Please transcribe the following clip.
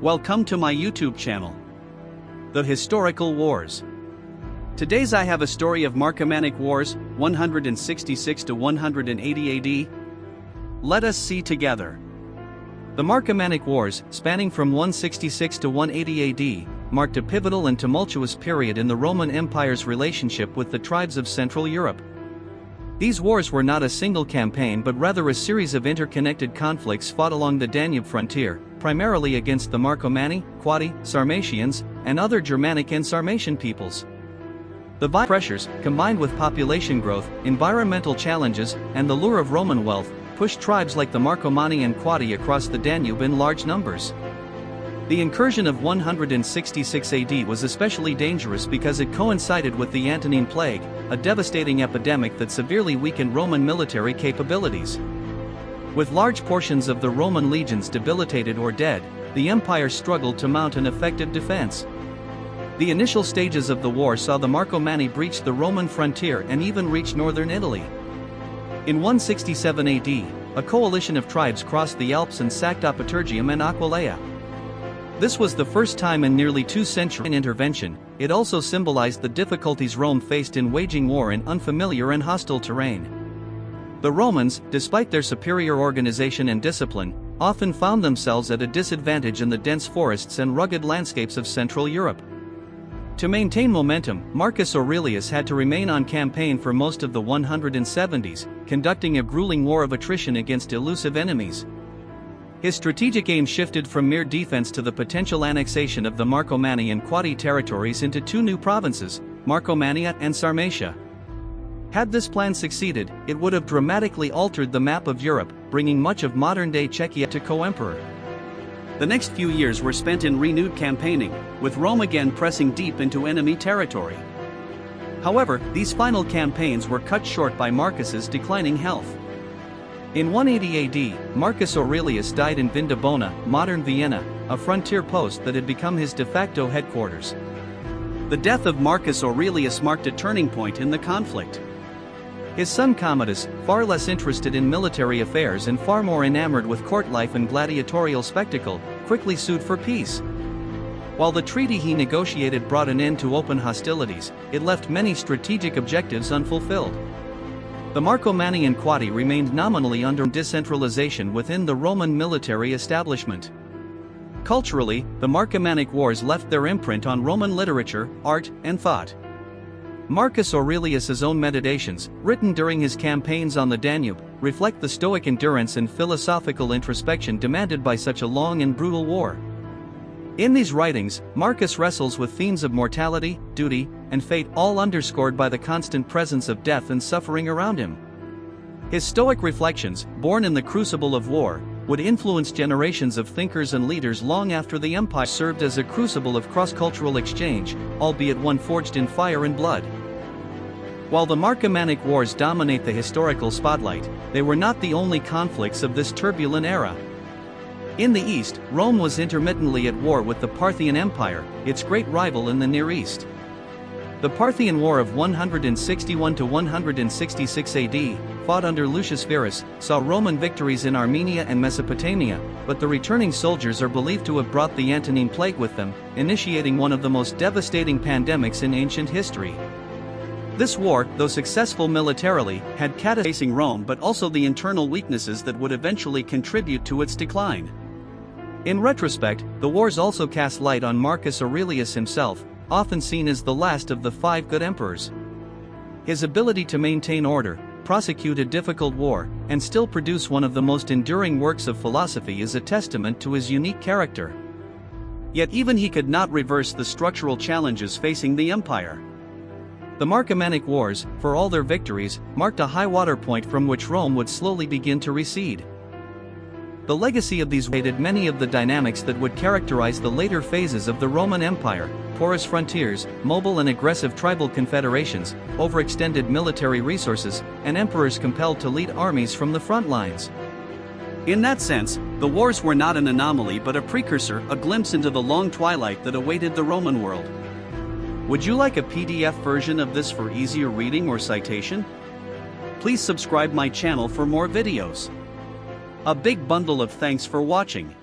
Welcome to my YouTube channel, The Historical Wars. Today's I have a story of Marcomannic Wars, 166 to 180 AD. Let us see together. The Marcomannic Wars, spanning from 166 to 180 AD, marked a pivotal and tumultuous period in the Roman Empire's relationship with the tribes of Central Europe. These wars were not a single campaign but rather a series of interconnected conflicts fought along the Danube frontier, primarily against the Marcomanni, Quadi, Sarmatians, and other Germanic and Sarmatian peoples. The violent pressures, combined with population growth, environmental challenges, and the lure of Roman wealth, pushed tribes like the Marcomanni and Quadi across the Danube in large numbers. The incursion of 166 AD was especially dangerous because it coincided with the Antonine Plague, a devastating epidemic that severely weakened Roman military capabilities. With large portions of the Roman legions debilitated or dead, the empire struggled to mount an effective defense. The initial stages of the war saw the Marcomanni breach the Roman frontier and even reach northern Italy. In 167 AD, a coalition of tribes crossed the Alps and sacked Opitergium and Aquileia. This was the first time in nearly 2 centuries intervention. It also symbolized the difficulties Rome faced in waging war in unfamiliar and hostile terrain. The Romans, despite their superior organization and discipline, often found themselves at a disadvantage in the dense forests and rugged landscapes of Central Europe. To maintain momentum, Marcus Aurelius had to remain on campaign for most of the 170s, conducting a grueling war of attrition against elusive enemies. His strategic aim shifted from mere defense to the potential annexation of the Marcomanni and Quadi territories into 2 new provinces, Marcomannia and Sarmatia. Had this plan succeeded, it would have dramatically altered the map of Europe, bringing much of modern-day Czechia to co-emperor. The next few years were spent in renewed campaigning, with Rome again pressing deep into enemy territory. However, these final campaigns were cut short by Marcus's declining health. In 180 AD, Marcus Aurelius died in Vindobona, modern Vienna, a frontier post that had become his de facto headquarters. The death of Marcus Aurelius marked a turning point in the conflict. His son Commodus, far less interested in military affairs and far more enamored with court life and gladiatorial spectacle, quickly sued for peace. While the treaty he negotiated brought an end to open hostilities, it left many strategic objectives unfulfilled. The Marcomanni and Quadi remained nominally under decentralization within the Roman military establishment. Culturally, the Marcomannic Wars left their imprint on Roman literature, art, and thought. Marcus Aurelius's own meditations, written during his campaigns on the Danube, reflect the Stoic endurance and philosophical introspection demanded by such a long and brutal war. In these writings, Marcus wrestles with themes of mortality, duty, and fate, all underscored by the constant presence of death and suffering around him. His Stoic reflections, born in the crucible of war, would influence generations of thinkers and leaders long after the empire served as a crucible of cross-cultural exchange, albeit one forged in fire and blood. While the Marcomannic Wars dominate the historical spotlight, they were not the only conflicts of this turbulent era. In the East, Rome was intermittently at war with the Parthian Empire, its great rival in the Near East. The Parthian War of 161 to 166 AD, fought under Lucius Verus, saw Roman victories in Armenia and Mesopotamia, but the returning soldiers are believed to have brought the Antonine Plague with them, initiating one of the most devastating pandemics in ancient history. This war, though successful militarily, had facing Rome but also the internal weaknesses that would eventually contribute to its decline. In retrospect, the wars also cast light on Marcus Aurelius himself, often seen as the last of the 5 good emperors. His ability to maintain order, prosecute a difficult war, and still produce one of the most enduring works of philosophy is a testament to his unique character. Yet even he could not reverse the structural challenges facing the empire. The Marcomannic Wars, for all their victories, marked a high-water point from which Rome would slowly begin to recede. The legacy of these created many of the dynamics that would characterize the later phases of the Roman Empire: porous frontiers, mobile and aggressive tribal confederations, overextended military resources, and emperors compelled to lead armies from the front lines. In that sense, the wars were not an anomaly but a precursor, a glimpse into the long twilight that awaited the Roman world. Would you like a PDF version of this for easier reading or citation? Please subscribe my channel for more videos. A big bundle of thanks for watching.